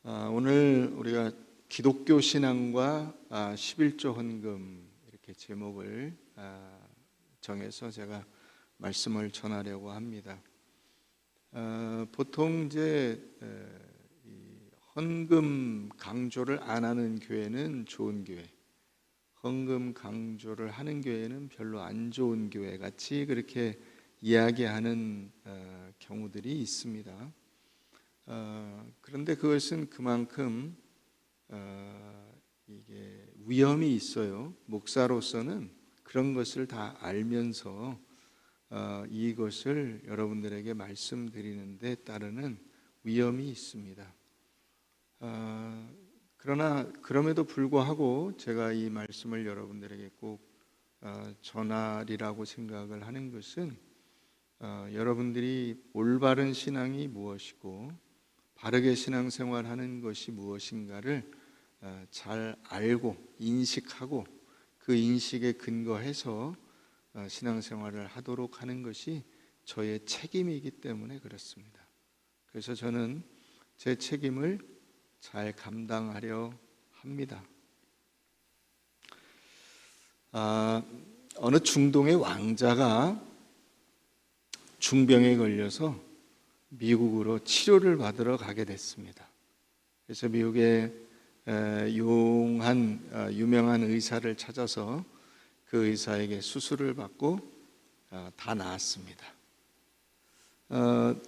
오늘 우리가 기독교 신앙과 11조 헌금 이렇게 제목을 정해서 제가 말씀을 전하려고 합니다. 보통 이제 이 헌금 강조를 안 하는 교회는 좋은 교회, 헌금 강조를 하는 교회는 별로 안 좋은 교회 같이 그렇게 이야기하는 경우들이 있습니다. 그런데 그것은 그만큼 이게 위험이 있어요. 목사로서는 그런 것을 다 알면서 이것을 여러분들에게 말씀드리는 데 따르는 위험이 있습니다. 그러나 그럼에도 불구하고 제가 이 말씀을 여러분들에게 꼭 전하리라고 생각을 하는 것은 여러분들이 올바른 신앙이 무엇이고 바르게 신앙생활하는 것이 무엇인가를 잘 알고 인식하고 그 인식에 근거해서 신앙생활을 하도록 하는 것이 저의 책임이기 때문에 그렇습니다. 그래서 저는 제 책임을 잘 감당하려 합니다. 어느 중동의 왕자가 중병에 걸려서 미국으로 치료를 받으러 가게 됐습니다. 그래서 미국에 유명한 의사를 찾아서 그 의사에게 수술을 받고 다 나았습니다.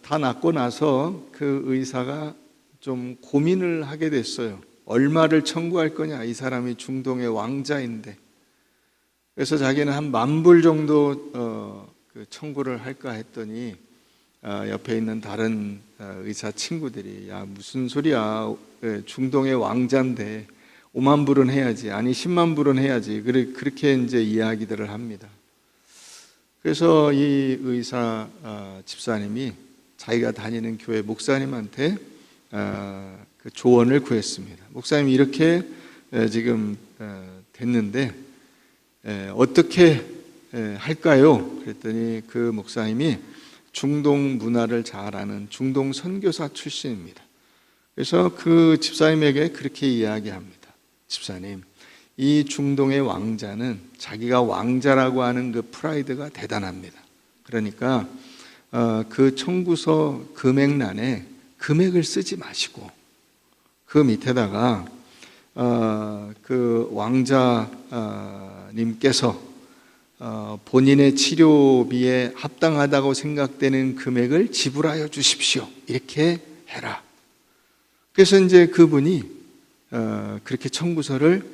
다 낫고 나서 그 의사가 좀 고민을 하게 됐어요. 얼마를 청구할 거냐, 이 사람이 중동의 왕자인데. 그래서 자기는 한 $10,000 정도 청구를 할까 했더니 옆에 있는 다른 의사 친구들이 야 무슨 소리야, 중동의 왕자인데 $50,000은 해야지, 아니 $100,000은 해야지, 그렇게 이제 이야기들을 합니다. 그래서 이 의사 집사님이 자기가 다니는 교회 목사님한테 그 조언을 구했습니다. 목사님 이렇게 지금 됐는데 어떻게 할까요? 그랬더니 그 목사님이 중동 문화를 잘 아는 중동 선교사 출신입니다. 그래서 그 집사님에게 그렇게 이야기합니다. 집사님, 이 중동의 왕자는 자기가 왕자라고 하는 그 프라이드가 대단합니다. 그러니까 그 청구서 금액란에 금액을 쓰지 마시고 그 밑에다가 그 왕자님께서 본인의 치료비에 합당하다고 생각되는 금액을 지불하여 주십시오, 이렇게 해라. 그래서 이제 그분이 그렇게 청구서를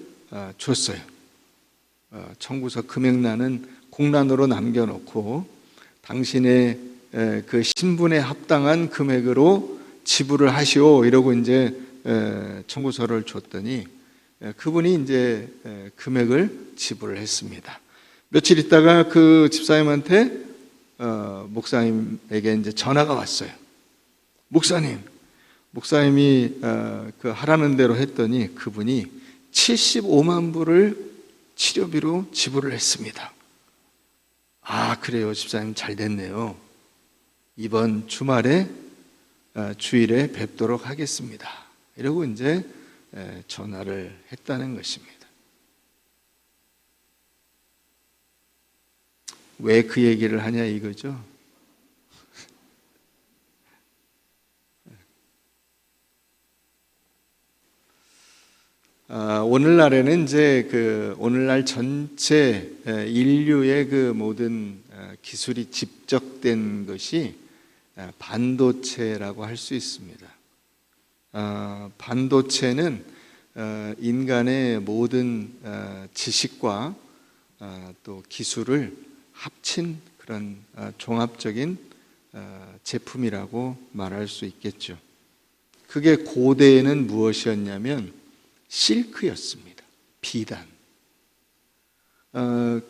줬어요. 청구서 금액란은 공란으로 남겨놓고 당신의 그 신분에 합당한 금액으로 지불을 하시오, 이러고 이제 청구서를 줬더니 그분이 이제 금액을 지불을 했습니다. 며칠 있다가 그 집사님한테 목사님에게 이제 전화가 왔어요. 목사님이 그 하라는 대로 했더니 그분이 $750,000을 치료비로 지불을 했습니다. 아, 그래요, 집사님 잘 됐네요. 이번 주말에 주일에 뵙도록 하겠습니다. 이러고 이제 전화를 했다는 것입니다. 왜 그 얘기를 하냐 이거죠. 오늘날에는 이제 오늘날 전체 인류의 그 모든 기술이 집적된 것이 반도체라고 할 수 있습니다. 반도체는 인간의 모든 지식과 또 기술을 합친 그런 종합적인 제품이라고 말할 수 있겠죠. 그게 고대에는 무엇이었냐면 실크였습니다. 비단.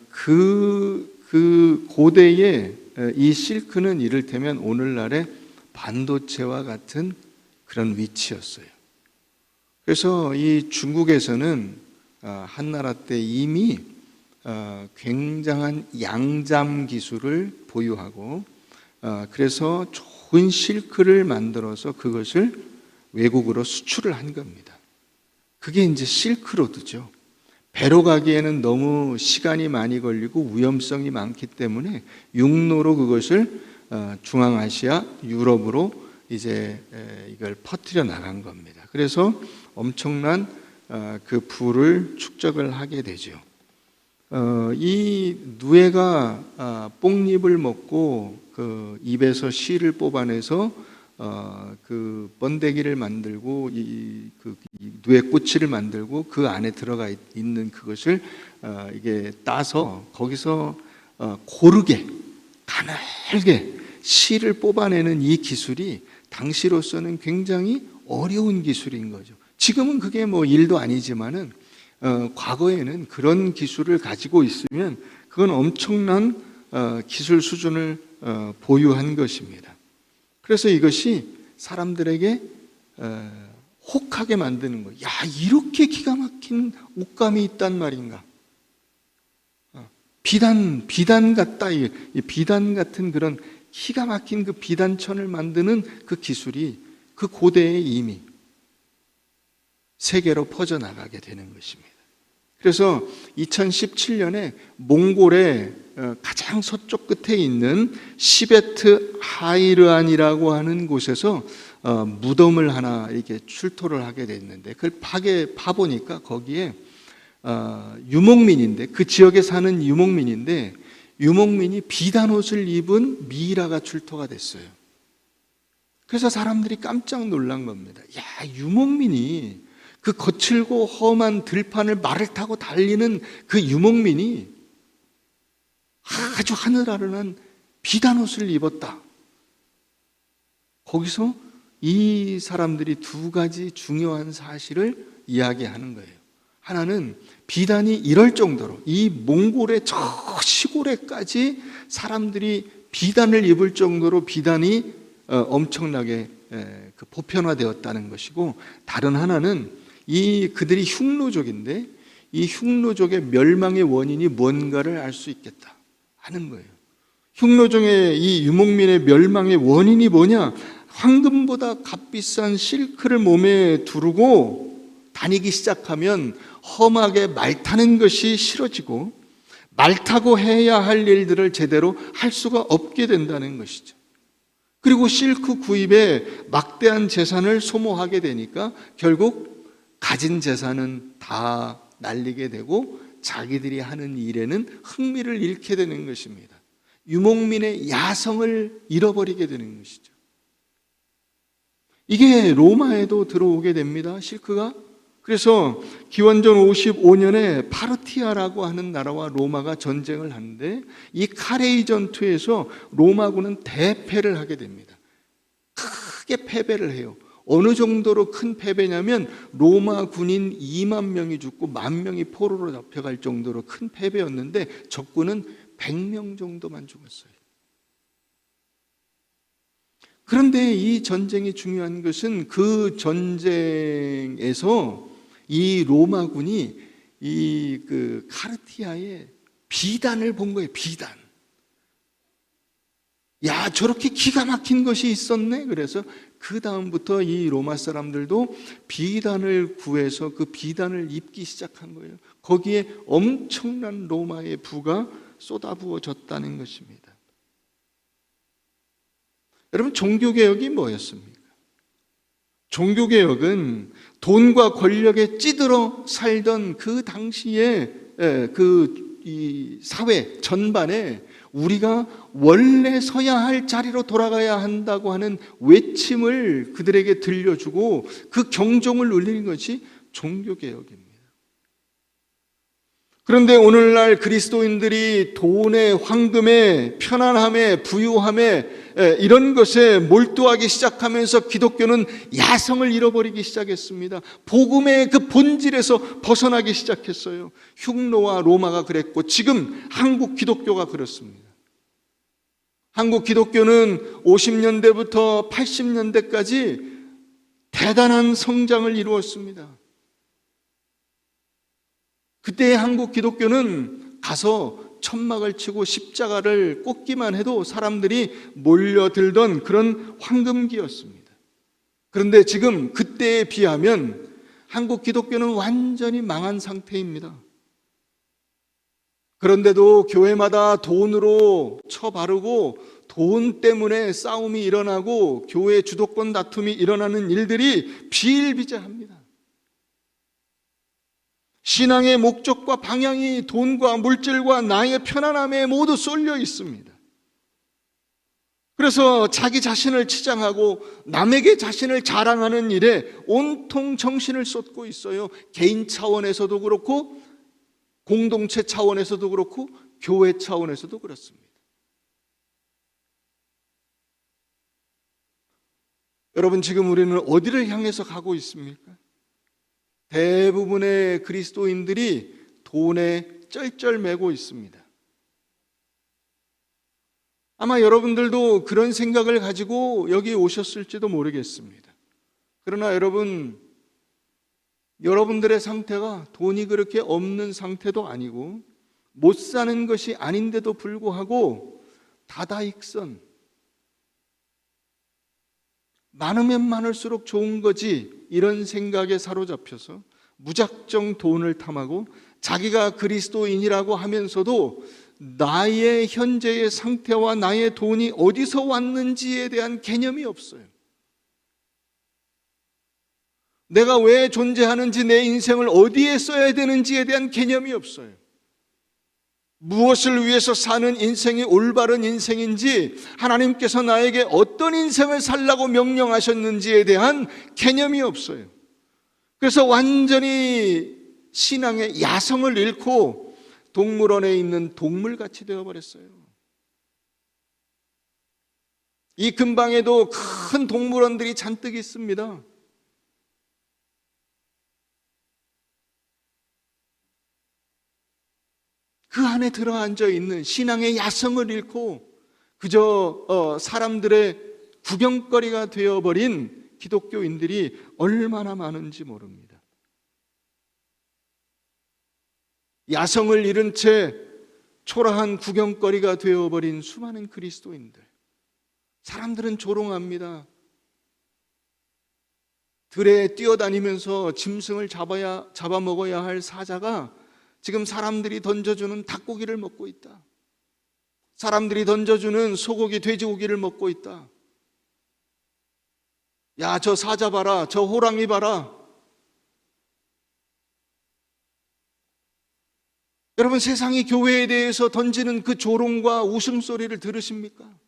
그 고대에 이 실크는 이를테면 오늘날의 반도체와 같은 그런 위치였어요. 그래서 이 중국에서는 한나라 때 이미 굉장한 양잠 기술을 보유하고 그래서 좋은 실크를 만들어서 그것을 외국으로 수출을 한 겁니다. 그게 이제 실크로드죠. 배로 가기에는 너무 시간이 많이 걸리고 위험성이 많기 때문에 육로로 그것을 중앙아시아, 유럽으로 이제 이걸 퍼뜨려 나간 겁니다. 그래서 엄청난 그 부를 축적을 하게 되죠. 이 누에가 뽕잎을 먹고 그 입에서 씨를 뽑아내서 그 번데기를 만들고 이 누에 꼬치를 만들고 그 안에 들어가 있는 그것을 이게 따서 거기서 고르게 가늘게 씨를 뽑아내는 이 기술이 당시로서는 굉장히 어려운 기술인 거죠. 지금은 그게 뭐 일도 아니지만은 과거에는 그런 기술을 가지고 있으면 그건 엄청난 기술 수준을 보유한 것입니다. 그래서 이것이 사람들에게 혹하게 만드는 거예요. 야, 이렇게 기가 막힌 옷감이 있단 말인가? 비단 같다. 이 비단 같은 그런 기가 막힌 그 비단천을 만드는 그 기술이 그 고대에 이미 세계로 퍼져나가게 되는 것입니다. 그래서 2017년에 몽골의 가장 서쪽 끝에 있는 시베트 하이르안이라고 하는 곳에서 무덤을 하나 이렇게 출토를 하게 됐는데 그걸 파보니까 거기에 유목민인데 그 지역에 사는 유목민인데 유목민이 비단 옷을 입은 미이라가 출토가 됐어요. 그래서 사람들이 깜짝 놀란 겁니다. 야, 유목민이 그 거칠고 험한 들판을 말을 타고 달리는 그 유목민이 아주 하늘아른한 비단 옷을 입었다. 거기서 이 사람들이 두 가지 중요한 사실을 이야기하는 거예요. 하나는 비단이 이럴 정도로 이 몽골의 저 시골에까지 사람들이 비단을 입을 정도로 비단이 엄청나게 보편화되었다는 것이고, 다른 하나는 그들이 흉노족인데 이 흉노족의 멸망의 원인이 뭔가를 알 수 있겠다 하는 거예요. 흉노족의 이 유목민의 멸망의 원인이 뭐냐? 황금보다 값비싼 실크를 몸에 두르고 다니기 시작하면 험하게 말 타는 것이 싫어지고 말 타고 해야 할 일들을 제대로 할 수가 없게 된다는 것이죠. 그리고 실크 구입에 막대한 재산을 소모하게 되니까 결국 가진 재산은 다 날리게 되고 자기들이 하는 일에는 흥미를 잃게 되는 것입니다. 유목민의 야성을 잃어버리게 되는 것이죠. 이게 로마에도 들어오게 됩니다. 실크가. 그래서 기원전 55년에 파르티아라고 하는 나라와 로마가 전쟁을 하는데 이 카레이 전투에서 로마군은 대패를 하게 됩니다. 크게 패배를 해요. 어느 정도로 큰 패배냐면 로마 군인 2만 명이 죽고 10,000명이 포로로 잡혀갈 정도로 큰 패배였는데 적군은 100명 정도만 죽었어요. 그런데 이 전쟁이 중요한 것은 그 전쟁에서 이 로마군이 그 카르티아의 비단을 본 거예요. 비단. 야, 저렇게 기가 막힌 것이 있었네. 그래서 그 다음부터 이 로마 사람들도 비단을 구해서 그 비단을 입기 시작한 거예요. 거기에 엄청난 로마의 부가 쏟아부어졌다는 것입니다. 여러분, 종교개혁이 뭐였습니까? 종교개혁은 돈과 권력에 찌들어 살던 그 당시에 이 사회 전반에 우리가 원래 서야 할 자리로 돌아가야 한다고 하는 외침을 그들에게 들려주고 그 경종을 울리는 것이 종교개혁입니다. 그런데 오늘날 그리스도인들이 돈에, 황금에, 편안함에, 부유함에 이런 것에 몰두하기 시작하면서 기독교는 야성을 잃어버리기 시작했습니다. 복음의 그 본질에서 벗어나기 시작했어요. 흉노와 로마가 그랬고 지금 한국 기독교가 그렇습니다. 한국 기독교는 50년대부터 80년대까지 대단한 성장을 이루었습니다. 그때의 한국 기독교는 가서 천막을 치고 십자가를 꽂기만 해도 사람들이 몰려들던 그런 황금기였습니다. 그런데 지금 그때에 비하면 한국 기독교는 완전히 망한 상태입니다. 그런데도 교회마다 돈으로 쳐바르고 돈 때문에 싸움이 일어나고 교회 주도권 다툼이 일어나는 일들이 비일비재합니다. 신앙의 목적과 방향이 돈과 물질과 나의 편안함에 모두 쏠려 있습니다. 그래서 자기 자신을 치장하고 남에게 자신을 자랑하는 일에 온통 정신을 쏟고 있어요. 개인 차원에서도 그렇고 공동체 차원에서도 그렇고 교회 차원에서도 그렇습니다. 여러분, 지금 우리는 어디를 향해서 가고 있습니까? 대부분의 그리스도인들이 돈에 쩔쩔매고 있습니다. 아마 여러분들도 그런 생각을 가지고 여기 오셨을지도 모르겠습니다. 그러나 여러분들의 상태가 돈이 그렇게 없는 상태도 아니고 못 사는 것이 아닌데도 불구하고 다다익선, 많으면 많을수록 좋은 거지, 이런 생각에 사로잡혀서 무작정 돈을 탐하고 자기가 그리스도인이라고 하면서도 나의 현재의 상태와 나의 돈이 어디서 왔는지에 대한 개념이 없어요. 내가 왜 존재하는지, 내 인생을 어디에 써야 되는지에 대한 개념이 없어요. 무엇을 위해서 사는 인생이 올바른 인생인지, 하나님께서 나에게 어떤 인생을 살라고 명령하셨는지에 대한 개념이 없어요. 그래서 완전히 신앙의 야성을 잃고 동물원에 있는 동물같이 되어버렸어요. 이 근방에도 큰 동물원들이 잔뜩 있습니다. 그 안에 들어앉아 있는 신앙의 야성을 잃고 그저 사람들의 구경거리가 되어버린 기독교인들이 얼마나 많은지 모릅니다. 야성을 잃은 채 초라한 구경거리가 되어버린 수많은 그리스도인들. 사람들은 조롱합니다. 들에 뛰어다니면서 짐승을 잡아먹어야 할 사자가 지금 사람들이 던져주는 닭고기를 먹고 있다. 사람들이 던져주는 소고기, 돼지고기를 먹고 있다. 야, 저 사자 봐라, 저 호랑이 봐라. 여러분, 세상이 교회에 대해서 던지는 그 조롱과 웃음소리를 들으십니까?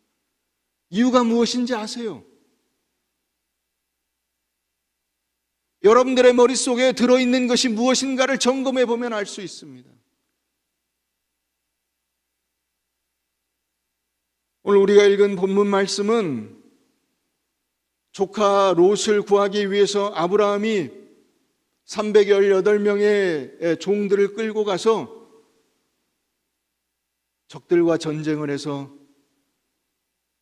이유가 무엇인지 아세요? 여러분들의 머릿속에 들어있는 것이 무엇인가를 점검해 보면 알 수 있습니다. 오늘 우리가 읽은 본문 말씀은 조카 롯을 구하기 위해서 아브라함이 318명의 종들을 끌고 가서 적들과 전쟁을 해서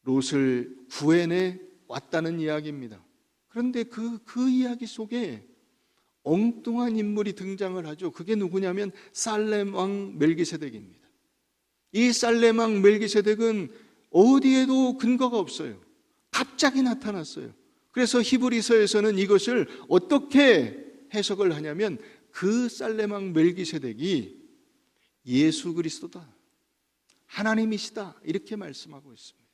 롯을 구해내 왔다는 이야기입니다. 그런데 그 이야기 속에 엉뚱한 인물이 등장을 하죠. 그게 누구냐면 살렘 왕 멜기세덱입니다. 이 살렘 왕 멜기세덱은 어디에도 근거가 없어요. 갑자기 나타났어요. 그래서 히브리서에서는 이것을 어떻게 해석을 하냐면 그 살렘 왕 멜기세덱이 예수 그리스도다, 하나님이시다, 이렇게 말씀하고 있습니다.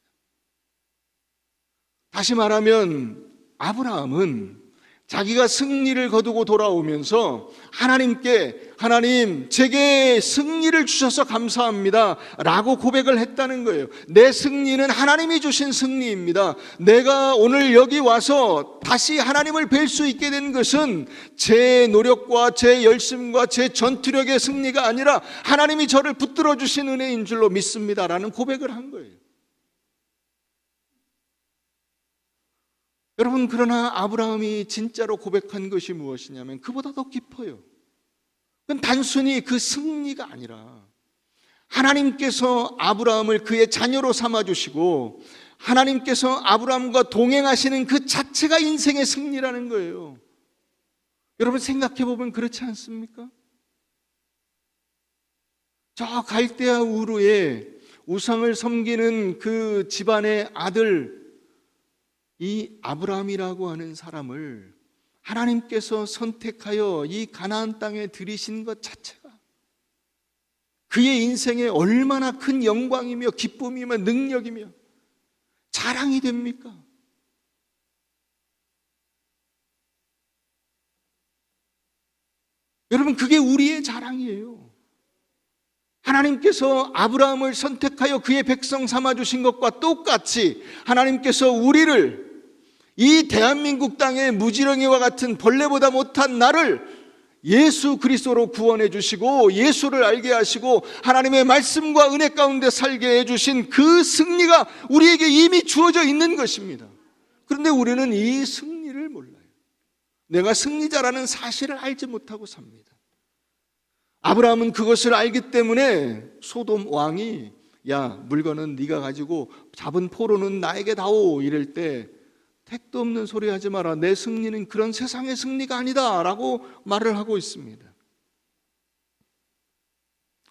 다시 말하면 아브라함은 자기가 승리를 거두고 돌아오면서 하나님께, 하나님 제게 승리를 주셔서 감사합니다 라고 고백을 했다는 거예요. 내 승리는 하나님이 주신 승리입니다. 내가 오늘 여기 와서 다시 하나님을 뵐 수 있게 된 것은 제 노력과 제 열심과 제 전투력의 승리가 아니라 하나님이 저를 붙들어 주신 은혜인 줄로 믿습니다 라는 고백을 한 거예요. 여러분, 그러나 아브라함이 진짜로 고백한 것이 무엇이냐면 그보다 더 깊어요. 그건 단순히 그 승리가 아니라 하나님께서 아브라함을 그의 자녀로 삼아주시고 하나님께서 아브라함과 동행하시는 그 자체가 인생의 승리라는 거예요. 여러분, 생각해 보면 그렇지 않습니까? 저 갈대아 우르에 우상을 섬기는 그 집안의 아들 이 아브라함이라고 하는 사람을 하나님께서 선택하여 이 가나안 땅에 들이신 것 자체가 그의 인생에 얼마나 큰 영광이며 기쁨이며 능력이며 자랑이 됩니까? 여러분, 그게 우리의 자랑이에요. 하나님께서 아브라함을 선택하여 그의 백성 삼아주신 것과 똑같이 하나님께서 우리를 이 대한민국 땅의 무지렁이와 같은 벌레보다 못한 나를 예수 그리스도로 구원해 주시고 예수를 알게 하시고 하나님의 말씀과 은혜 가운데 살게 해주신 그 승리가 우리에게 이미 주어져 있는 것입니다. 그런데 우리는 이 승리를 몰라요. 내가 승리자라는 사실을 알지 못하고 삽니다. 아브라함은 그것을 알기 때문에 소돔 왕이 야, 물건은 네가 가지고 잡은 포로는 나에게 다오 이럴 때 택도 없는 소리 하지 마라. 내 승리는 그런 세상의 승리가 아니다 라고 말을 하고 있습니다.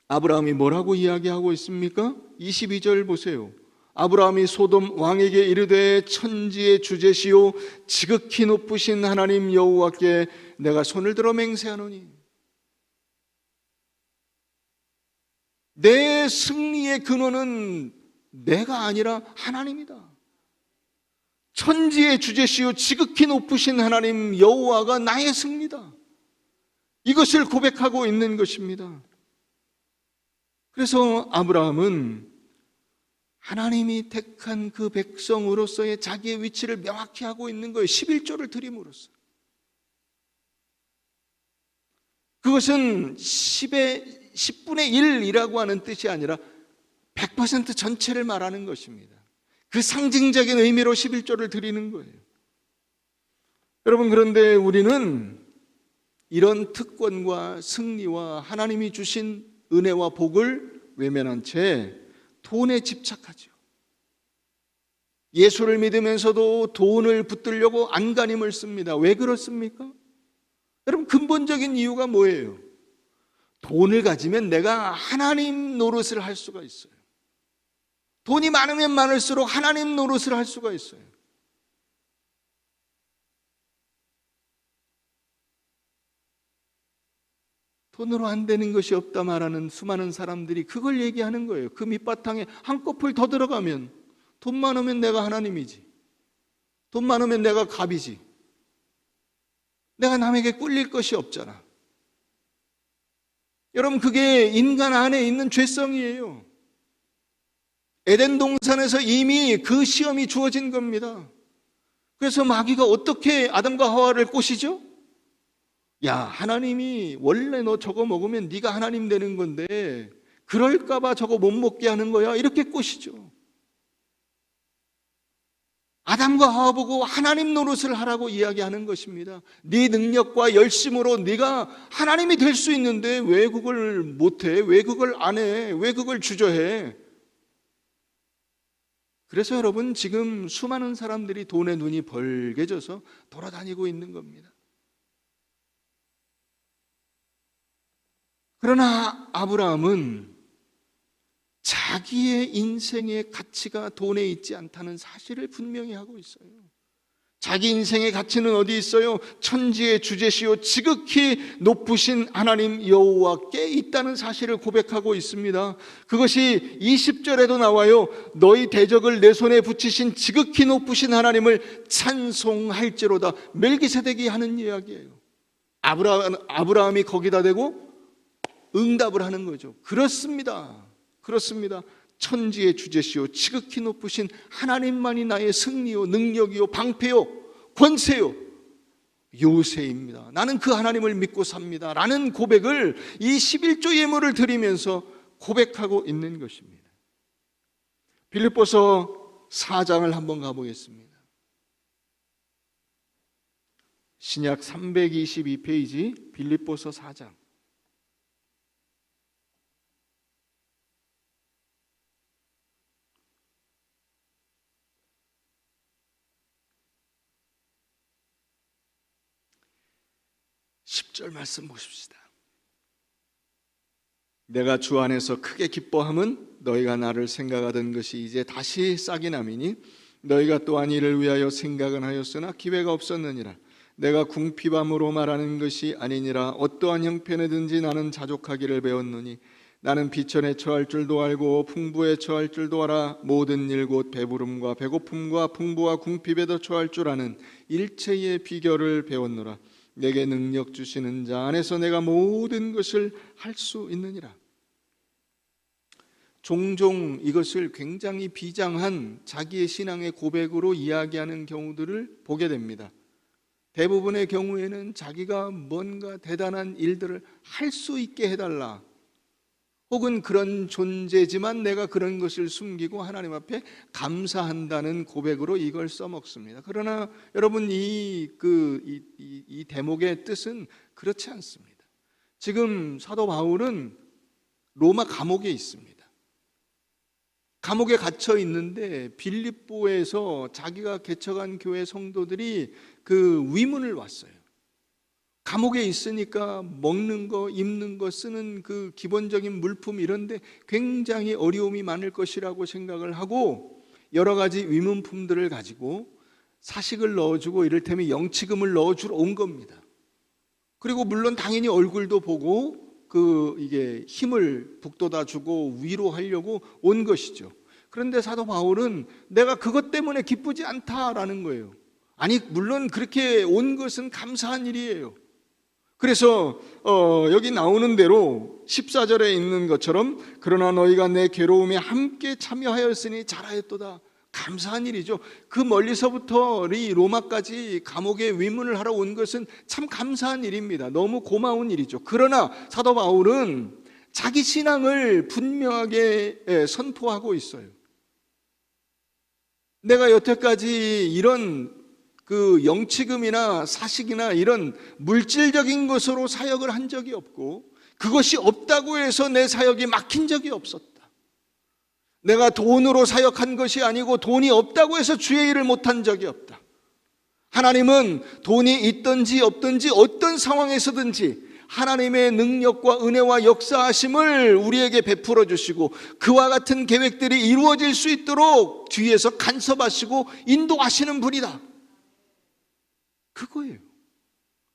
아브라함이 뭐라고 이야기하고 있습니까? 22절 보세요. 아브라함이 소돔 왕에게 이르되 천지의 주제시요 지극히 높으신 하나님 여호와께 내가 손을 들어 맹세하노니 내 승리의 근원은 내가 아니라 하나님이다. 천지의 주제시요 지극히 높으신 하나님 여호와가 나의 승리다. 이것을 고백하고 있는 것입니다. 그래서 아브라함은 하나님이 택한 그 백성으로서의 자기의 위치를 명확히 하고 있는 거예요. 11조를 드림으로써. 그것은 10분의 1이라고 하는 뜻이 아니라 100% 전체를 말하는 것입니다. 그 상징적인 의미로 11조를 드리는 거예요. 여러분, 그런데 우리는 이런 특권과 승리와 하나님이 주신 은혜와 복을 외면한 채 돈에 집착하죠. 예수를 믿으면서도 돈을 붙들려고 안간힘을 씁니다. 왜 그렇습니까? 여러분, 근본적인 이유가 뭐예요? 돈을 가지면 내가 하나님 노릇을 할 수가 있어요. 돈이 많으면 많을수록 하나님 노릇을 할 수가 있어요. 돈으로 안 되는 것이 없다 말하는 수많은 사람들이 그걸 얘기하는 거예요. 그 밑바탕에 한꺼풀 더 들어가면 돈 많으면 내가 하나님이지, 돈 많으면 내가 갑이지, 내가 남에게 꿀릴 것이 없잖아. 여러분, 그게 인간 안에 있는 죄성이에요. 에덴 동산에서 이미 그 시험이 주어진 겁니다. 그래서 마귀가 어떻게 아담과 하와를 꼬시죠? 야, 하나님이 원래 너 저거 먹으면 네가 하나님 되는 건데 그럴까 봐 저거 못 먹게 하는 거야, 이렇게 꼬시죠. 아담과 하와 보고 하나님 노릇을 하라고 이야기하는 것입니다. 네 능력과 열심으로 네가 하나님이 될 수 있는데 왜 그걸 못해? 왜 그걸 안 해? 왜 그걸 주저해? 그래서 여러분, 지금 수많은 사람들이 돈에 눈이 벌게져서 돌아다니고 있는 겁니다. 그러나 아브라함은 자기의 인생의 가치가 돈에 있지 않다는 사실을 분명히 하고 있어요. 자기 인생의 가치는 어디 있어요? 천지의 주제시요 지극히 높으신 하나님 여호와께 있다는 사실을 고백하고 있습니다. 그것이 20절에도 나와요. 너희 대적을 내 손에 붙이신 지극히 높으신 하나님을 찬송할지로다. 멜기세덱이 하는 이야기예요. 아브라함이 거기다 대고 응답을 하는 거죠. 그렇습니다. 그렇습니다. 천지의 주제시요 지극히 높으신 하나님만이 나의 승리요 능력이요 방패요 권세요 요새입니다. 나는 그 하나님을 믿고 삽니다 라는 고백을 이 11조 예물을 드리면서 고백하고 있는 것입니다. 빌립보서 4장을 한번 가보겠습니다. 신약 322페이지 빌립보서 4장. 10절 말씀 보십시다. 내가 주 안에서 크게 기뻐함은 너희가 나를 생각하던 것이 이제 다시 싹이 나미니 너희가 또한 이를 위하여 생각은 하였으나 기회가 없었느니라. 내가 궁핍함으로 말하는 것이 아니니라. 어떠한 형편에든지 나는 자족하기를 배웠노니 나는 비천에 처할 줄도 알고 풍부에 처할 줄도 알아. 모든 일 곧 배부름과 배고픔과 풍부와 궁핍에도 처할 줄 아는 일체의 비결을 배웠노라. 내게 능력 주시는 자 안에서 내가 모든 것을 할 수 있느니라. 종종 이것을 굉장히 비장한 자기의 신앙의 고백으로 이야기하는 경우들을 보게 됩니다. 대부분의 경우에는 자기가 뭔가 대단한 일들을 할 수 있게 해달라, 혹은 그런 존재지만 내가 그런 것을 숨기고 하나님 앞에 감사한다는 고백으로 이걸 써먹습니다. 그러나 여러분, 이 대목의 뜻은 그렇지 않습니다. 지금 사도 바울은 로마 감옥에 있습니다. 감옥에 갇혀 있는데 빌립보에서 자기가 개척한 교회 성도들이 그 위문을 왔어요. 감옥에 있으니까 먹는 거, 입는 거, 쓰는 그 기본적인 물품 이런데 굉장히 어려움이 많을 것이라고 생각을 하고 여러 가지 위문품들을 가지고 사식을 넣어주고 이를테면 영치금을 넣어주러 온 겁니다. 그리고 물론 당연히 얼굴도 보고 이게 힘을 북돋아 주고 위로하려고 온 것이죠. 그런데 사도 바울은 내가 그것 때문에 기쁘지 않다라는 거예요. 아니, 물론 그렇게 온 것은 감사한 일이에요. 그래서 여기 나오는 대로 14절에 있는 것처럼 그러나 너희가 내 괴로움에 함께 참여하였으니 잘하였도다. 감사한 일이죠. 그 멀리서부터 이 로마까지 감옥에 위문을 하러 온 것은 참 감사한 일입니다. 너무 고마운 일이죠. 그러나 사도 바울은 자기 신앙을 분명하게 선포하고 있어요. 내가 여태까지 이런 영치금이나 사식이나 이런 물질적인 것으로 사역을 한 적이 없고, 그것이 없다고 해서 내 사역이 막힌 적이 없었다. 내가 돈으로 사역한 것이 아니고 돈이 없다고 해서 주의 일을 못한 적이 없다. 하나님은 돈이 있든지 없든지 어떤 상황에서든지 하나님의 능력과 은혜와 역사하심을 우리에게 베풀어 주시고 그와 같은 계획들이 이루어질 수 있도록 뒤에서 간섭하시고 인도하시는 분이다. 그거예요.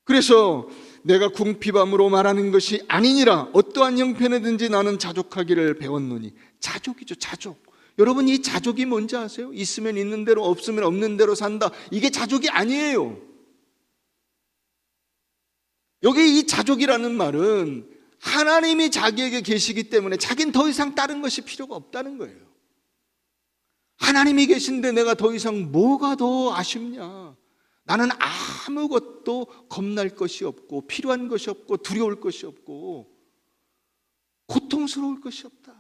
그래서 내가 궁핍함으로 말하는 것이 아니니라. 어떠한 형편에든지 나는 자족하기를 배웠노니. 자족이죠, 자족. 여러분, 이 자족이 뭔지 아세요? 있으면 있는 대로, 없으면 없는 대로 산다. 이게 자족이 아니에요. 여기 이 자족이라는 말은 하나님이 자기에게 계시기 때문에 자기는 더 이상 다른 것이 필요가 없다는 거예요. 하나님이 계신데 내가 더 이상 뭐가 더 아쉽냐? 나는 아무것도 겁날 것이 없고 필요한 것이 없고 두려울 것이 없고 고통스러울 것이 없다.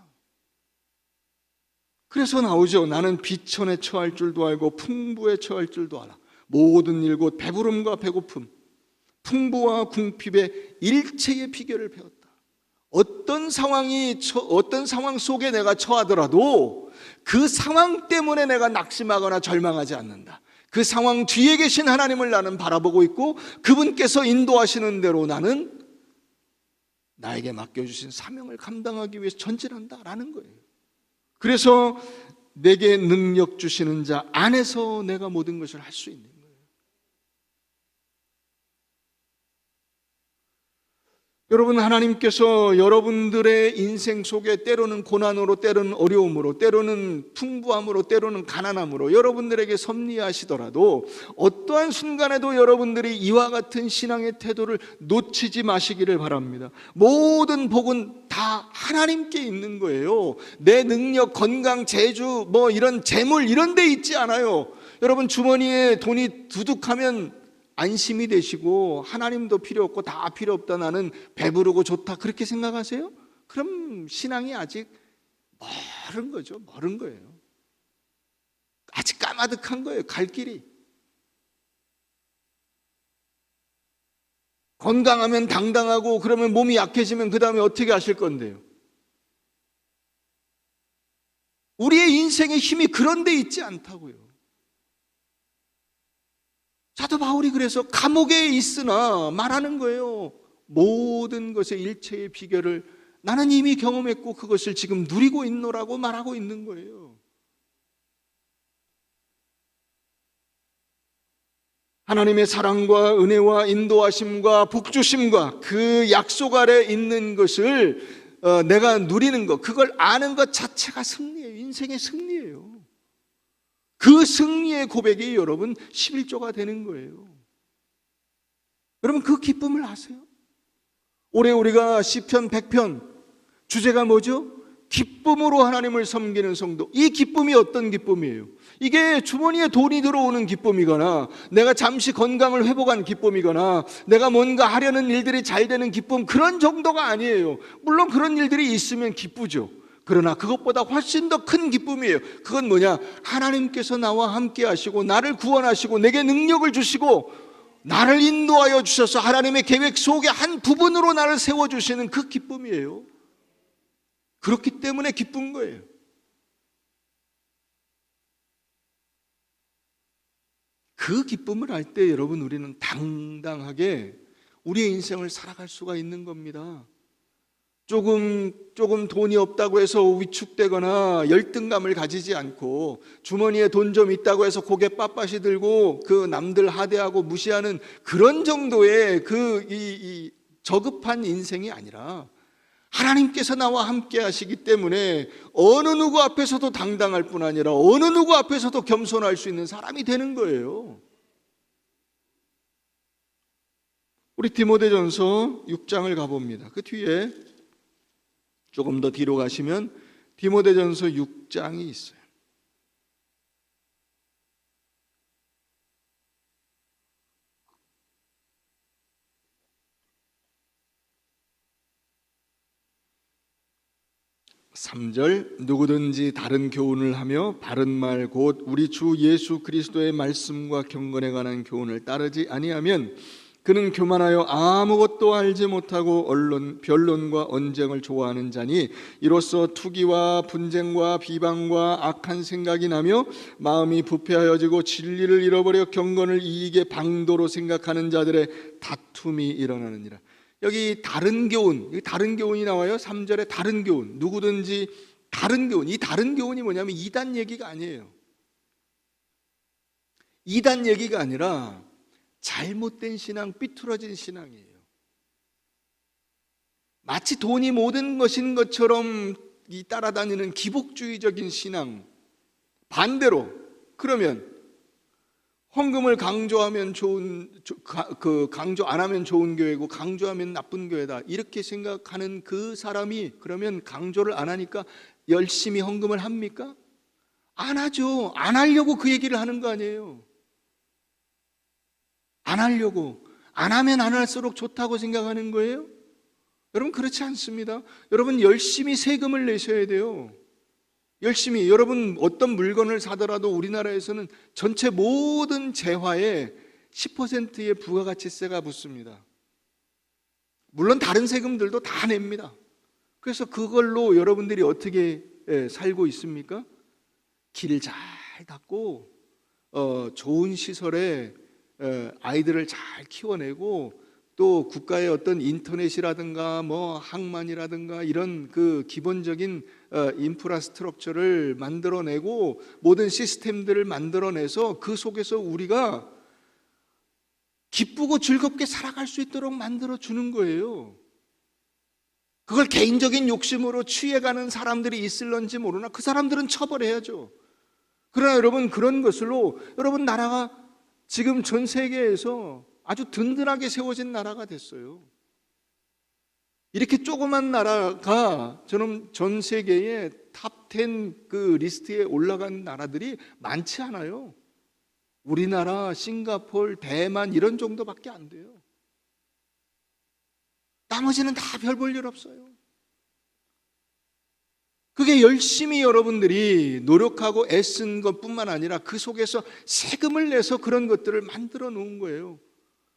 그래서 나오죠. 나는 비천에 처할 줄도 알고 풍부에 처할 줄도 알아. 모든 일 곧 배부름과 배고픔, 풍부와 궁핍의 일체의 비결을 배웠다. 어떤 상황 속에 내가 처하더라도 그 상황 때문에 내가 낙심하거나 절망하지 않는다. 그 상황 뒤에 계신 하나님을 나는 바라보고 있고 그분께서 인도하시는 대로 나는 나에게 맡겨주신 사명을 감당하기 위해서 전진한다라는 거예요. 그래서 내게 능력 주시는 자 안에서 내가 모든 것을 할 수 있는 거예요. 여러분, 하나님께서 여러분들의 인생 속에 때로는 고난으로, 때로는 어려움으로, 때로는 풍부함으로, 때로는 가난함으로 여러분들에게 섭리하시더라도 어떠한 순간에도 여러분들이 이와 같은 신앙의 태도를 놓치지 마시기를 바랍니다. 모든 복은 다 하나님께 있는 거예요. 내 능력, 건강, 재주, 이런 재물 이런 데 있지 않아요. 여러분, 주머니에 돈이 두둑하면 안심이 되시고 하나님도 필요 없고 다 필요 없다, 나는 배부르고 좋다, 그렇게 생각하세요? 그럼 신앙이 아직 멀은 거죠. 멀은 거예요. 아직 까마득한 거예요. 갈 길이. 건강하면 당당하고 그러면 몸이 약해지면 그 다음에 어떻게 하실 건데요? 우리의 인생의 힘이 그런 데 있지 않다고요. 사도 바울이 그래서 감옥에 있으나 말하는 거예요. 모든 것의 일체의 비결을 나는 이미 경험했고 그것을 지금 누리고 있노라고 말하고 있는 거예요. 하나님의 사랑과 은혜와 인도하심과 복주심과 그 약속 아래 있는 것을 내가 누리는 것, 그걸 아는 것 자체가 승리예요. 인생의 승리예요. 그 승리의 고백이 여러분 11조가 되는 거예요. 여러분 그 기쁨을 아세요? 올해 우리가 시편 100편 주제가 뭐죠? 기쁨으로 하나님을 섬기는 성도. 이 기쁨이 어떤 기쁨이에요? 이게 주머니에 돈이 들어오는 기쁨이거나 내가 잠시 건강을 회복한 기쁨이거나 내가 뭔가 하려는 일들이 잘 되는 기쁨, 그런 정도가 아니에요. 물론 그런 일들이 있으면 기쁘죠. 그러나 그것보다 훨씬 더 큰 기쁨이에요. 그건 뭐냐? 하나님께서 나와 함께 하시고 나를 구원하시고 내게 능력을 주시고 나를 인도하여 주셔서 하나님의 계획 속의 한 부분으로 나를 세워주시는 그 기쁨이에요. 그렇기 때문에 기쁜 거예요. 그 기쁨을 알 때 여러분 우리는 당당하게 우리의 인생을 살아갈 수가 있는 겁니다. 조금 돈이 없다고 해서 위축되거나 열등감을 가지지 않고 주머니에 돈 좀 있다고 해서 고개 빳빳이 들고 그 남들 하대하고 무시하는 그런 정도의 이 저급한 인생이 아니라 하나님께서 나와 함께 하시기 때문에 어느 누구 앞에서도 당당할 뿐 아니라 어느 누구 앞에서도 겸손할 수 있는 사람이 되는 거예요. 우리 디모데전서 6장을 가봅니다. 그 뒤에 조금 더 뒤로 가시면 디모데전서 6장이 있어요. (3절) 누구든지 다른 교훈을 하며 바른 말 곧 우리 주 예수 그리스도의 말씀과 경건에 관한 교훈을 따르지 아니하면 그는 교만하여 아무것도 알지 못하고 변론과 언쟁을 좋아하는 자니 이로써 투기와 분쟁과 비방과 악한 생각이 나며 마음이 부패하여지고 진리를 잃어버려 경건을 이익의 방도로 생각하는 자들의 다툼이 일어나느니라. 여기 다른 교훈, 여기 다른 교훈이 나와요. 3절에 다른 교훈, 누구든지 다른 교훈. 이 다른 교훈이 뭐냐면 이단 얘기가 아니에요. 이단 얘기가 아니라 잘못된 신앙, 삐뚤어진 신앙이에요. 마치 돈이 모든 것인 것처럼 따라다니는 기복주의적인 신앙. 반대로 그러면 헌금을 강조하면 강조 안 하면 좋은 교회고 강조하면 나쁜 교회다, 이렇게 생각하는 그 사람이 그러면 강조를 안 하니까 열심히 헌금을 합니까? 안 하죠. 안 하려고 그 얘기를 하는 거 아니에요. 안 하려고, 안 하면 안 할수록 좋다고 생각하는 거예요? 여러분 그렇지 않습니다. 여러분 열심히 세금을 내셔야 돼요. 열심히. 여러분 어떤 물건을 사더라도 우리나라에서는 전체 모든 재화에 10%의 부가가치세가 붙습니다. 물론 다른 세금들도 다 냅니다. 그래서 그걸로 여러분들이 어떻게 살고 있습니까? 길을 잘 닦고 좋은 시설에 아이들을 잘 키워내고 또 국가의 어떤 인터넷이라든가 뭐 항만이라든가 이런 그 기본적인 인프라스트럭처를 만들어내고 모든 시스템들을 만들어내서 그 속에서 우리가 기쁘고 즐겁게 살아갈 수 있도록 만들어주는 거예요. 그걸 개인적인 욕심으로 취해가는 사람들이 있을런지 모르나 그 사람들은 처벌해야죠. 그러나 여러분 그런 것으로 여러분 나라가 지금 전 세계에서 아주 든든하게 세워진 나라가 됐어요. 이렇게 조그만 나라가 저는 전 세계의 탑10 그 리스트에 올라간 나라들이 많지 않아요. 우리나라, 싱가포르, 대만 이런 정도밖에 안 돼요. 나머지는 다 별 볼 일 없어요. 그게 열심히 여러분들이 노력하고 애쓴 것뿐만 아니라 그 속에서 세금을 내서 그런 것들을 만들어 놓은 거예요.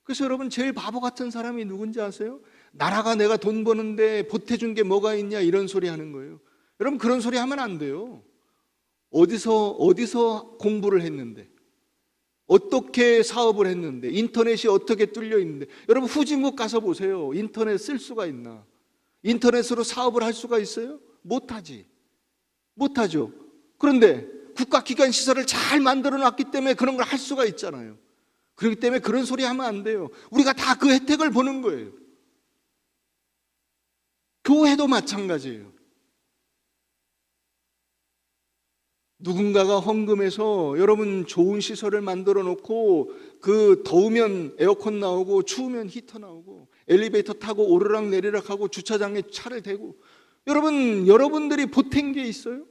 그래서 여러분 제일 바보 같은 사람이 누군지 아세요? 나라가 내가 돈 버는데 보태준 게 뭐가 있냐 이런 소리 하는 거예요. 여러분 그런 소리 하면 안 돼요. 어디서 공부를 했는데, 어떻게 사업을 했는데, 인터넷이 어떻게 뚫려 있는데. 여러분 후진국 가서 보세요. 인터넷 쓸 수가 있나? 인터넷으로 사업을 할 수가 있어요? 못하죠. 그런데 국가기관 시설을 잘 만들어 놨기 때문에 그런 걸 할 수가 있잖아요. 그렇기 때문에 그런 소리 하면 안 돼요. 우리가 다 그 혜택을 보는 거예요. 교회도 마찬가지예요. 누군가가 헌금해서 여러분 좋은 시설을 만들어 놓고 그 더우면 에어컨 나오고 추우면 히터 나오고 엘리베이터 타고 오르락 내리락 하고 주차장에 차를 대고 여러분들이 보탠 게 있어요?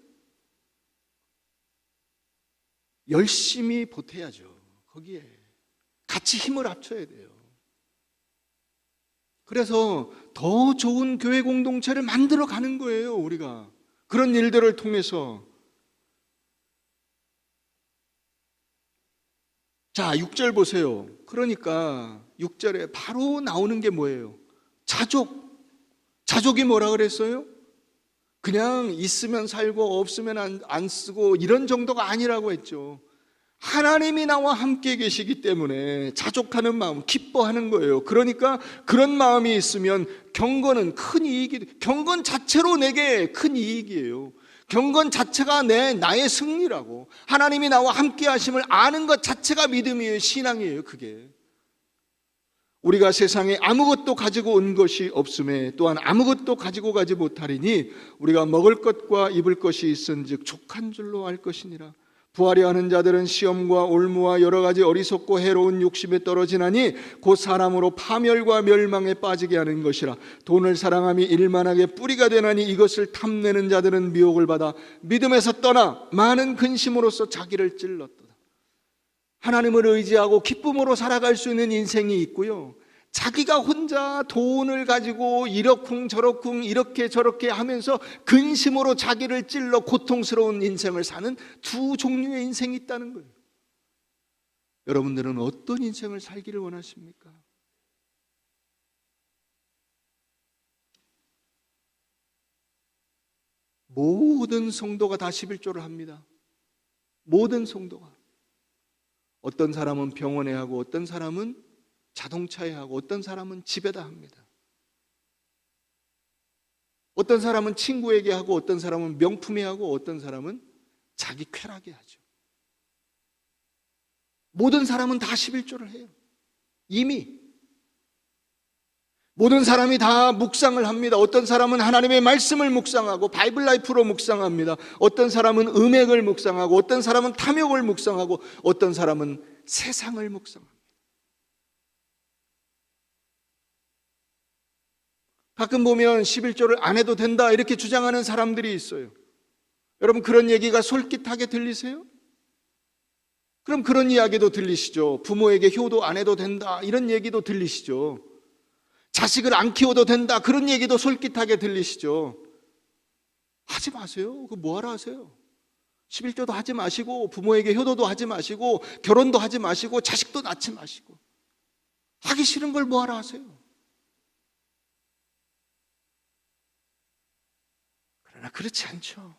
열심히 보태야죠. 거기에 같이 힘을 합쳐야 돼요. 그래서 더 좋은 교회 공동체를 만들어 가는 거예요, 우리가. 그런 일들을 통해서. 자, 6절 보세요. 그러니까 6절에 바로 나오는 게 뭐예요? 자족이 뭐라 그랬어요? 그냥 있으면 살고 없으면 안 쓰고 이런 정도가 아니라고 했죠. 하나님이 나와 함께 계시기 때문에 자족하는 마음, 기뻐하는 거예요. 그러니까 그런 마음이 있으면 경건은 큰 이익이, 경건 자체로 내게 큰 이익이에요. 경건 자체가 나의 승리라고. 하나님이 나와 함께 하심을 아는 것 자체가 믿음이에요. 신앙이에요. 그게 우리가 세상에 아무것도 가지고 온 것이 없음에 또한 아무것도 가지고 가지 못하리니 우리가 먹을 것과 입을 것이 있은즉 족한 줄로 알 것이니라. 부하려 하는 자들은 시험과 올무와 여러 가지 어리석고 해로운 욕심에 떨어지나니 곧 사람으로 파멸과 멸망에 빠지게 하는 것이라. 돈을 사랑함이 일만하게 뿌리가 되나니 이것을 탐내는 자들은 미혹을 받아 믿음에서 떠나 많은 근심으로써 자기를 찔렀도다. 하나님을 의지하고 기쁨으로 살아갈 수 있는 인생이 있고요, 자기가 혼자 돈을 가지고 이러쿵저러쿵 이렇게 저렇게 하면서 근심으로 자기를 찔러 고통스러운 인생을 사는 두 종류의 인생이 있다는 거예요. 여러분들은 어떤 인생을 살기를 원하십니까? 모든 성도가 다 11조를 합니다. 모든 성도가. 어떤 사람은 병원에 하고 어떤 사람은 자동차에 하고 어떤 사람은 집에다 합니다. 어떤 사람은 친구에게 하고 어떤 사람은 명품에 하고 어떤 사람은 자기 쾌락에 하죠. 모든 사람은 다 11조를 해요. 이미 모든 사람이 다 묵상을 합니다. 어떤 사람은 하나님의 말씀을 묵상하고 바이블 라이프로 묵상합니다. 어떤 사람은 음악을 묵상하고 어떤 사람은 탐욕을 묵상하고 어떤 사람은 세상을 묵상합니다. 가끔 보면 11조를 안 해도 된다 이렇게 주장하는 사람들이 있어요. 여러분, 그런 얘기가 솔깃하게 들리세요? 그럼 그런 이야기도 들리시죠. 부모에게 효도 안 해도 된다 이런 얘기도 들리시죠. 자식을 안 키워도 된다 그런 얘기도 솔깃하게 들리시죠. 하지 마세요. 그거 뭐하러 하세요? 11조도 하지 마시고 부모에게 효도도 하지 마시고 결혼도 하지 마시고 자식도 낳지 마시고 하기 싫은 걸 뭐하러 하세요? 그러나 그렇지 않죠.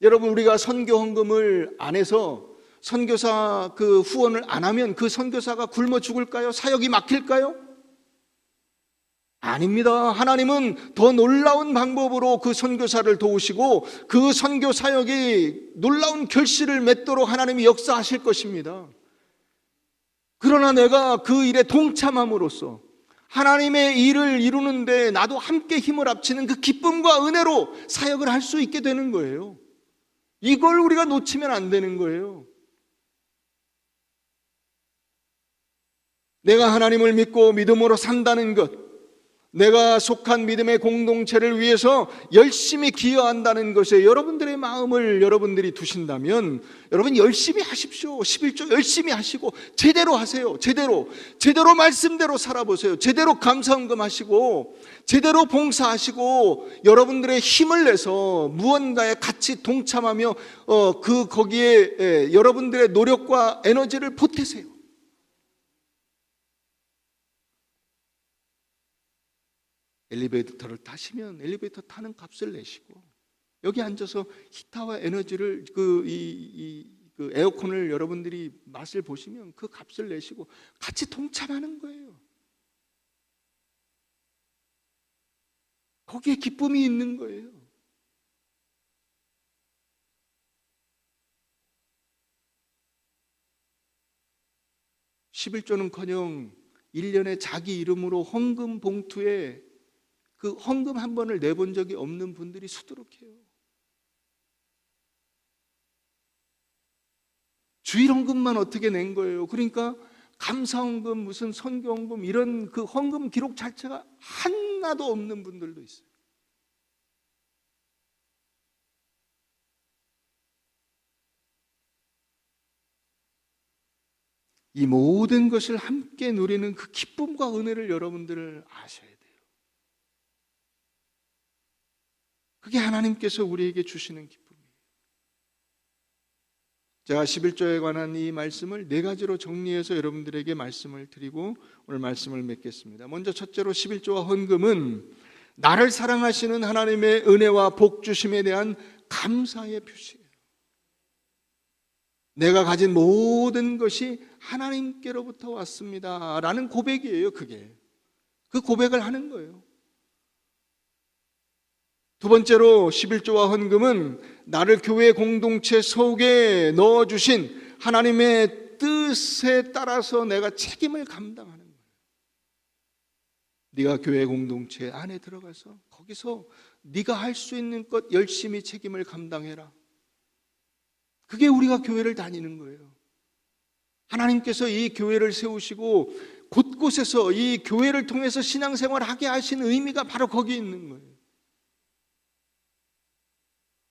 여러분, 우리가 선교 헌금을 안 해서 선교사 그 후원을 안 하면 그 선교사가 굶어 죽을까요? 사역이 막힐까요? 아닙니다. 하나님은 더 놀라운 방법으로 그 선교사를 도우시고 그 선교 사역이 놀라운 결실을 맺도록 하나님이 역사하실 것입니다. 그러나 내가 그 일에 동참함으로써 하나님의 일을 이루는데 나도 함께 힘을 합치는 그 기쁨과 은혜로 사역을 할 수 있게 되는 거예요. 이걸 우리가 놓치면 안 되는 거예요. 내가 하나님을 믿고 믿음으로 산다는 것, 내가 속한 믿음의 공동체를 위해서 열심히 기여한다는 것에 여러분들의 마음을 여러분들이 두신다면 여러분 열심히 하십시오. 11조 열심히 하시고 제대로 하세요. 제대로 말씀대로 살아보세요. 제대로 감사헌금 하시고 제대로 봉사하시고 여러분들의 힘을 내서 무언가에 같이 동참하며 거기에 여러분들의 노력과 에너지를 보태세요. 엘리베이터를 타시면 엘리베이터 타는 값을 내시고 여기 앉아서 히타와 에너지를 그 에어컨을 여러분들이 맛을 보시면 그 값을 내시고 같이 동참하는 거예요. 거기에 기쁨이 있는 거예요. 11조는커녕 1년에 자기 이름으로 헌금 봉투에 그 헌금 한 번을 내본 적이 없는 분들이 수두룩해요. 주일 헌금만 어떻게 낸 거예요. 그러니까 감사헌금, 무슨 선교헌금 이런 그 헌금 기록 자체가 하나도 없는 분들도 있어요. 이 모든 것을 함께 누리는 그 기쁨과 은혜를 여러분들을 아셔야 돼요. 그게 하나님께서 우리에게 주시는 기쁨이에요. 제가 11조에 관한 이 말씀을 네 가지로 정리해서 여러분들에게 말씀을 드리고 오늘 말씀을 맺겠습니다. 먼저 첫째로 11조와 헌금은 나를 사랑하시는 하나님의 은혜와 복 주심에 대한 감사의 표시예요. 내가 가진 모든 것이 하나님께로부터 왔습니다 라는 고백이에요. 그게 그 고백을 하는 거예요. 두 번째로 11조와 헌금은 나를 교회 공동체 속에 넣어주신 하나님의 뜻에 따라서 내가 책임을 감당하는 거예요. 네가 교회 공동체 안에 들어가서 거기서 네가 할 수 있는 것 열심히 책임을 감당해라. 그게 우리가 교회를 다니는 거예요. 하나님께서 이 교회를 세우시고 곳곳에서 이 교회를 통해서 신앙생활을 하게 하신 의미가 바로 거기에 있는 거예요.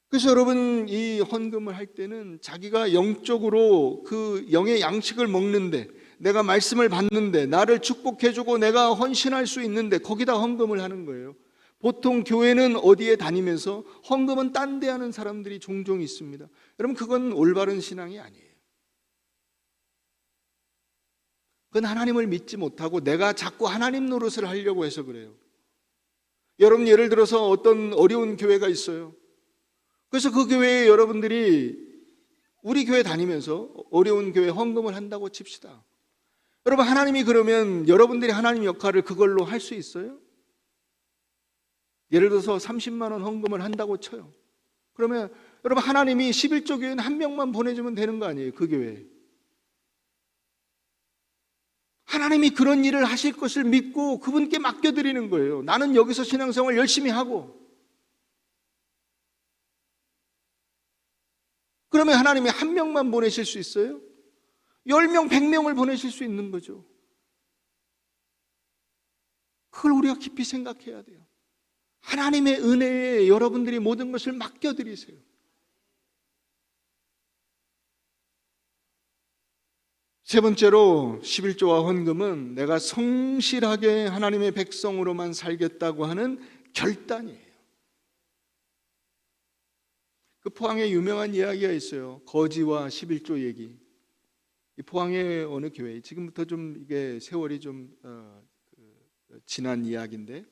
그래서 여러분 이 헌금을 할 때는 자기가 영적으로 그 영의 양식을 먹는데, 내가 말씀을 받는데, 나를 축복해주고 내가 헌신할 수 있는데 거기다 헌금을 하는 거예요. 보통 교회는 어디에 다니면서 헌금은 딴 데 하는 사람들이 종종 있습니다. 여러분 그건 올바른 신앙이 아니에요. 그건 하나님을 믿지 못하고 내가 자꾸 하나님 노릇을 하려고 해서 그래요. 여러분 예를 들어서 어떤 어려운 교회가 있어요. 그래서 그 교회에 여러분들이 우리 교회 다니면서 어려운 교회 헌금을 한다고 칩시다. 여러분 하나님이 그러면 여러분들이 하나님 역할을 그걸로 할 수 있어요? 예를 들어서 30만 원 헌금을 한다고 쳐요. 그러면 여러분 하나님이 11조 교회는 한 명만 보내주면 되는 거 아니에요? 그 교회에. 하나님이 그런 일을 하실 것을 믿고 그분께 맡겨드리는 거예요. 나는 여기서 신앙생활 열심히 하고. 그러면 하나님이 한 명만 보내실 수 있어요? 10명, 100명을 보내실 수 있는 거죠. 그걸 우리가 깊이 생각해야 돼요. 하나님의 은혜에 여러분들이 모든 것을 맡겨드리세요. 세 번째로 11조와 헌금은 내가 성실하게 하나님의 백성으로만 살겠다고 하는 결단이에요. 그 포항에 유명한 이야기가 있어요. 거지와 11조 얘기. 이 포항의 어느 교회, 지금부터 좀 이게 세월이 좀 지난 이야기인데,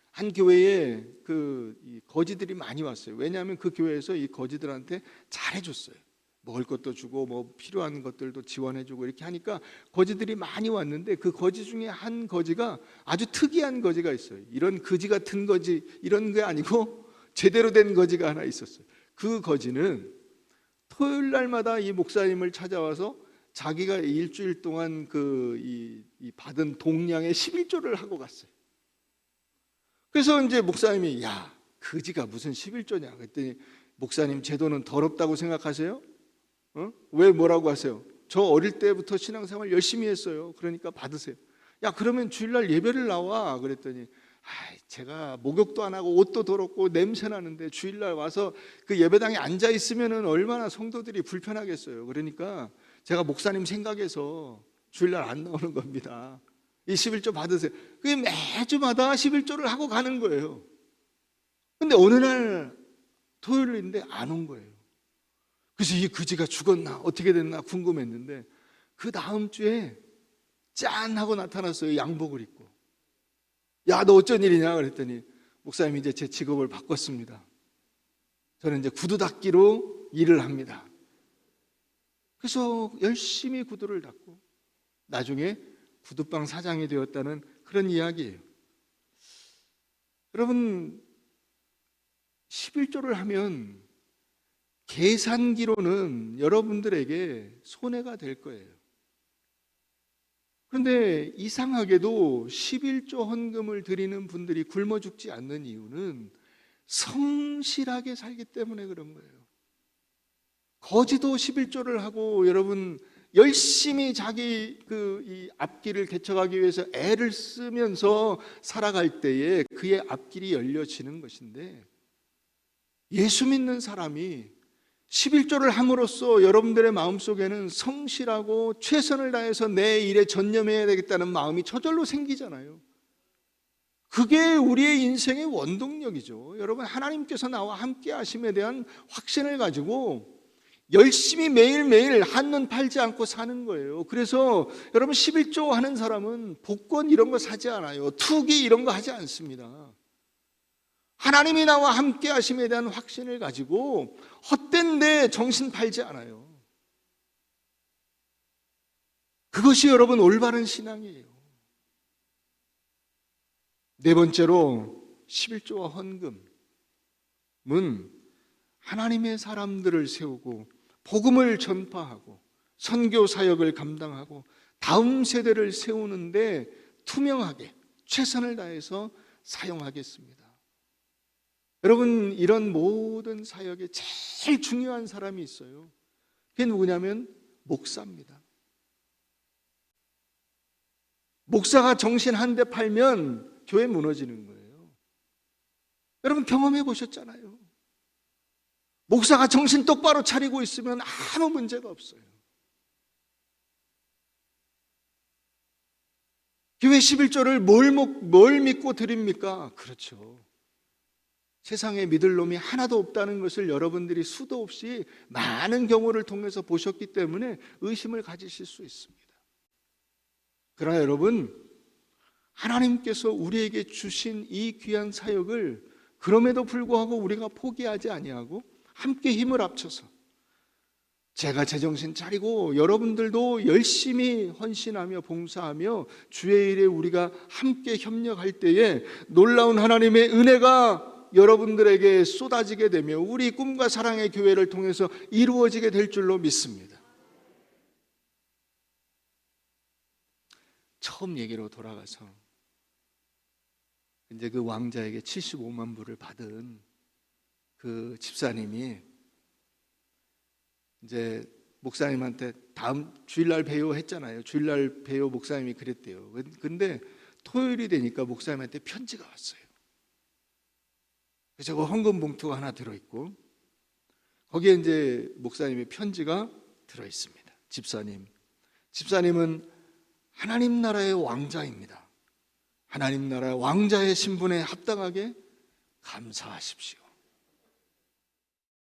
한 교회에 이 거지들이 많이 왔어요. 왜냐하면 그 교회에서 이 거지들한테 잘해줬어요. 먹을 것도 주고 뭐 필요한 것들도 지원해주고 이렇게 하니까 거지들이 많이 왔는데, 그 거지 중에 한 거지가 아주 특이한 거지가 있어요. 이런 거지 같은 거지 이런 게 아니고 제대로 된 거지가 하나 있었어요. 그 거지는 토요일 날마다 이 목사님을 찾아와서 자기가 일주일 동안 이 받은 동량의 11조를 하고 갔어요. 그래서 이제 목사님이 야, 거지가 무슨 11조냐 그랬더니, 목사님 제 돈은 더럽다고 생각하세요? 왜 뭐라고 하세요? 저 어릴 때부터 신앙생활 열심히 했어요. 그러니까 받으세요. 야, 그러면 주일날 예배를 나와. 그랬더니 제가 목욕도 안 하고 옷도 더럽고 냄새 나는데 주일날 와서 그 예배당에 앉아 있으면은 얼마나 성도들이 불편하겠어요. 그러니까 제가 목사님 생각해서 주일날 안 나오는 겁니다. 이 11조 받으세요. 그게 매주마다 11조를 하고 가는 거예요. 근데 어느 날 토요일인데 안 온 거예요. 그래서 이 거지가 죽었나 어떻게 됐나 궁금했는데, 그 다음 주에 짠 하고 나타났어요. 양복을 입고. 야, 너 어쩐 일이냐 그랬더니, 목사님 이제 제 직업을 바꿨습니다. 저는 이제 구두 닦기로 일을 합니다. 그래서 열심히 구두를 닦고 나중에 구두방 사장이 되었다는 그런 이야기예요. 여러분 11조를 하면 계산기로는 여러분들에게 손해가 될 거예요. 그런데 이상하게도 11조 헌금을 드리는 분들이 굶어 죽지 않는 이유는 성실하게 살기 때문에 그런 거예요. 거지도 11조를 하고 여러분 열심히 자기 이 앞길을 개척하기 위해서 애를 쓰면서 살아갈 때에 그의 앞길이 열려지는 것인데, 예수 믿는 사람이 11조를 함으로써 여러분들의 마음속에는 성실하고 최선을 다해서 내 일에 전념해야 되겠다는 마음이 저절로 생기잖아요. 그게 우리의 인생의 원동력이죠. 여러분, 하나님께서 나와 함께 하심에 대한 확신을 가지고 열심히 매일매일 한눈 팔지 않고 사는 거예요. 그래서 여러분, 11조 하는 사람은 복권 이런 거 사지 않아요. 투기 이런 거 하지 않습니다. 하나님이 나와 함께 하심에 대한 확신을 가지고 헛된 데 정신 팔지 않아요. 그것이 여러분 올바른 신앙이에요. 네 번째로 11조와 헌금은 하나님의 사람들을 세우고 복음을 전파하고 선교 사역을 감당하고 다음 세대를 세우는데 투명하게 최선을 다해서 사용하겠습니다. 여러분, 이런 모든 사역에 제일 중요한 사람이 있어요. 그게 누구냐면 목사입니다. 목사가 정신 한 대 팔면 교회 무너지는 거예요. 여러분 경험해 보셨잖아요. 목사가 정신 똑바로 차리고 있으면 아무 문제가 없어요. 교회 11조를 뭘 믿고 드립니까? 그렇죠. 세상에 믿을 놈이 하나도 없다는 것을 여러분들이 수도 없이 많은 경우를 통해서 보셨기 때문에 의심을 가지실 수 있습니다. 그러나 여러분, 하나님께서 우리에게 주신 이 귀한 사역을 그럼에도 불구하고 우리가 포기하지 아니하고 함께 힘을 합쳐서 제가 제정신 차리고 여러분들도 열심히 헌신하며 봉사하며 주의 일에 우리가 함께 협력할 때에 놀라운 하나님의 은혜가 여러분들에게 쏟아지게 되며 우리 꿈과 사랑의 교회를 통해서 이루어지게 될 줄로 믿습니다. 처음 얘기로 돌아가서 이제 그 왕자에게 75만 불을 받은 그 집사님이 이제 목사님한테 다음 주일날 봬요 했잖아요. 주일날 봬요 목사님이 그랬대요. 근데 토요일이 되니까 목사님한테 편지가 왔어요. 그래서 그 헌금 봉투가 하나 들어있고 거기에 이제 목사님의 편지가 들어있습니다. 집사님은 하나님 나라의 왕자입니다. 하나님 나라의 왕자의 신분에 합당하게 감사하십시오.